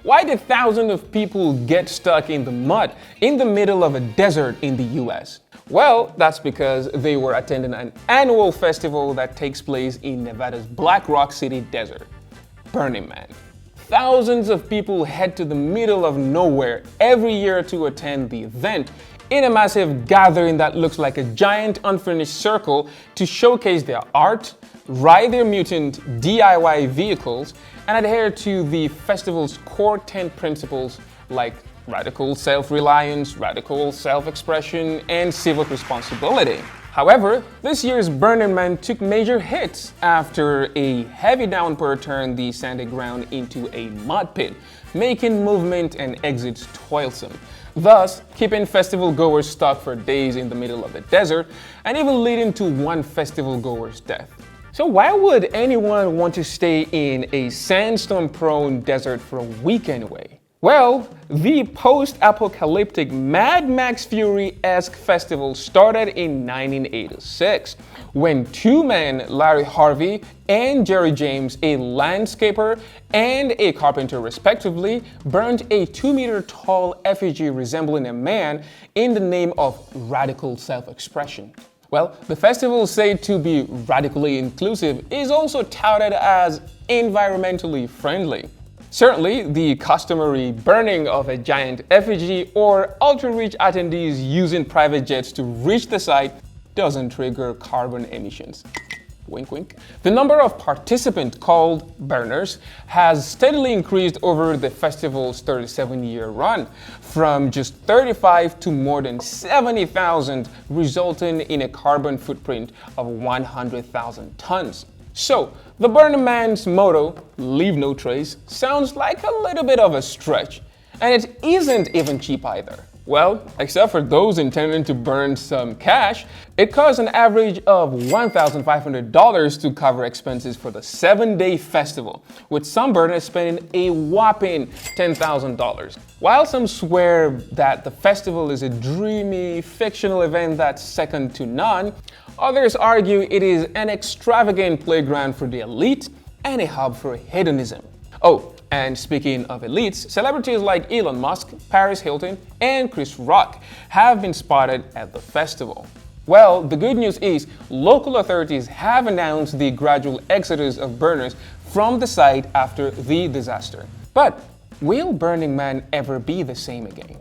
Why did thousands of people get stuck in the mud in the middle of a desert in the US? Well, that's because they were attending an annual festival that takes place in Nevada's Black Rock City desert, Burning Man. Thousands of people head to the middle of nowhere every year to attend the event in a massive gathering that looks like a giant unfinished circle to showcase their art, ride their mutant DIY vehicles, and adhere to the festival's core 10 principles like radical self-reliance, radical self-expression, and civic responsibility. However, this year's Burning Man took major hits after a heavy downpour turned the sandy ground into a mud pit, making movement and exits toilsome, thus keeping festival goers stuck for days in the middle of the desert and even leading to one festival goer's death. So why would anyone want to stay in a sandstorm-prone desert for a week anyway? Well, the post-apocalyptic Mad Max Fury-esque festival started in 1986, when two men, Larry Harvey and Jerry James, a landscaper and a carpenter respectively, burned a 2-meter-tall effigy resembling a man in the name of radical self-expression. Well, the festival, said to be radically inclusive, is also touted as environmentally friendly. Certainly, the customary burning of a giant effigy or ultra-rich attendees using private jets to reach the site doesn't trigger carbon emissions. Wink, wink. The number of participants, called burners, has steadily increased over the festival's 37-year run, from just 35 to more than 70,000, resulting in a carbon footprint of 100,000 tons. So, the Burning Man's motto, "Leave no trace," sounds like a little bit of a stretch, and it isn't even cheap either. Well, except for those intending to burn some cash, it costs an average of $1,500 to cover expenses for the 7-day festival, with some burners spending a whopping $10,000. While some swear that the festival is a dreamy, fictional event that's second to none, others argue it is an extravagant playground for the elite and a hub for hedonism. Oh, and speaking of elites, celebrities like Elon Musk, Paris Hilton, and Chris Rock have been spotted at the festival. Well, the good news is local authorities have announced the gradual exodus of burners from the site after the disaster. But will Burning Man ever be the same again?